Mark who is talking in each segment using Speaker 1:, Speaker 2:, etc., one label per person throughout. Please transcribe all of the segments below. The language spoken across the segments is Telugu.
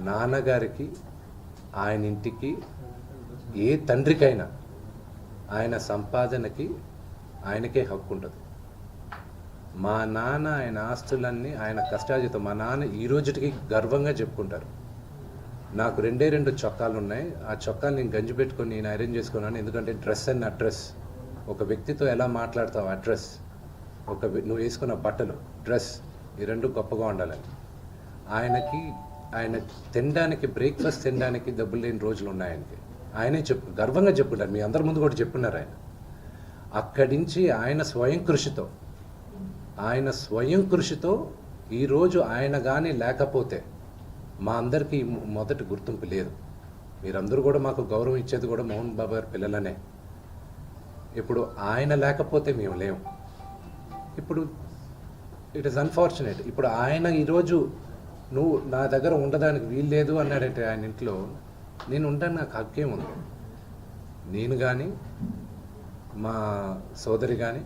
Speaker 1: నాన్నగారికి ఆయన ఇంటికి ఏ తండ్రికైనా ఆయన సంపాదనకి ఆయనకే హక్కు ఉంటుంది. మా నాన్న ఆయన ఆస్తులన్నీ ఆయన కష్టార్జితం. మా నాన్న ఈ రోజుకి గర్వంగా చెప్పుకుంటారు. నాకు 2 చొక్కాలు ఉన్నాయి. ఆ చొక్కాలు నేను గంజి పెట్టుకొని నేను అరేంజ్ చేసుకున్నాను. ఎందుకంటే డ్రెస్ అండ్ అడ్రస్, ఒక వ్యక్తితో ఎలా మాట్లాడతావు అడ్రస్, నువ్వు వేసుకున్న బట్టలు డ్రెస్, ఈ 2 గొప్పగా ఉండాలని. ఆయన తినడానికి, బ్రేక్ఫాస్ట్ తినడానికి డబ్బులు లేని రోజులు ఉన్నాయి ఆయనకి. ఆయనే గర్వంగా చెప్పుకుంటారు. మీ అందరి ముందు కూడా చెప్పున్నారు ఆయన. అక్కడి నుంచి ఆయన స్వయం కృషితో ఈరోజు ఆయన కానీ లేకపోతే మా అందరికీ మొదటి గుర్తింపు లేదు. మీరందరూ కూడా మాకు గౌరవం ఇచ్చేది కూడా మోహన్ బాబు గారి పిల్లలనే. ఇప్పుడు ఆయన లేకపోతే మేము లేము. ఇప్పుడు ఇట్ ఈస్ అన్ఫార్చునేట్. ఇప్పుడు ఆయన ఈరోజు నువ్వు నా దగ్గర ఉండడానికి వీలు లేదు అన్నాడంటే ఆయన ఇంట్లో, నేను ఉండడానికి నాకు హక్కే ఉంది. నేను కానీ, మా సోదరి కానీ,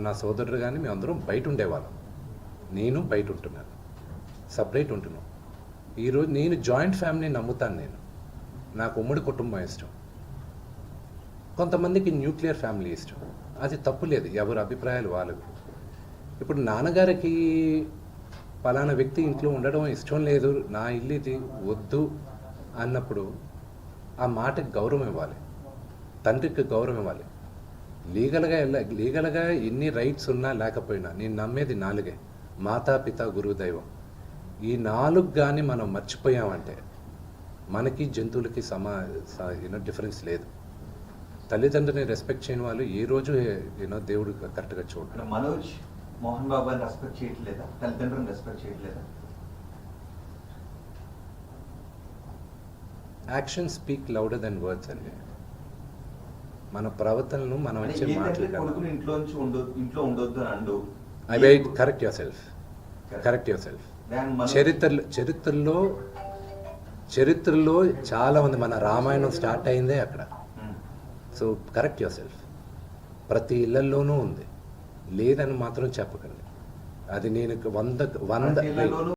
Speaker 1: నా సోదరుడు కానీ, మేమందరం బయట ఉండేవాళ్ళం. నేను బయట ఉంటున్నాను, సపరేట్ ఉంటున్నాను. ఈరోజు నేను జాయింట్ ఫ్యామిలీ నమ్ముతాను. నాకు ఉమ్మడి కుటుంబం ఇష్టం. కొంతమందికి న్యూక్లియర్ ఫ్యామిలీ ఇష్టం. అది తప్పు లేదు, ఎవరి అభిప్రాయాలు వాళ్ళవి. ఇప్పుడు నాన్నగారికి పలానా వ్యక్తి ఇంట్లో ఉండడం ఇష్టం లేదు, నా ఇల్లు ఇది వద్దు అన్నప్పుడు ఆ మాటకి గౌరవం ఇవ్వాలి, తండ్రికి గౌరవం ఇవ్వాలి. లీగల్గా ఎన్ని రైట్స్ ఉన్నా లేకపోయినా నేను నమ్మేది 4: మాతా, పిత, గురువు, దైవం. ఈ 4 కానీ మనం మర్చిపోయామంటే మనకి జంతువులకి డిఫరెన్స్ లేదు. తల్లిదండ్రులని రెస్పెక్ట్ చేయని వాళ్ళు ఏ రోజు దేవుడు కరెక్ట్గా చూడరు.
Speaker 2: మనోజ్ మోహన్ బాబు అని రెస్పెక్ట్ చేయట్లేదా? తల్లిదండ్రులను రెస్పెక్ట్ చేయట్లేదా?
Speaker 1: Action speak louder than words అండి. మన ప్రవర్తనను మనం వచ్చే మాటలు
Speaker 2: ఇంట్లో ఉండొద్దు అని అండు.
Speaker 1: Correct your self. చరిత్రలో చాలా ఉంది. మన రామాయణం స్టార్ట్ అయిందే అక్కడ. So correct your self. ప్రతి ఇళ్లలోనూ ఉంది, లేదని మాత్రం చెప్పకండి. అది నేను 100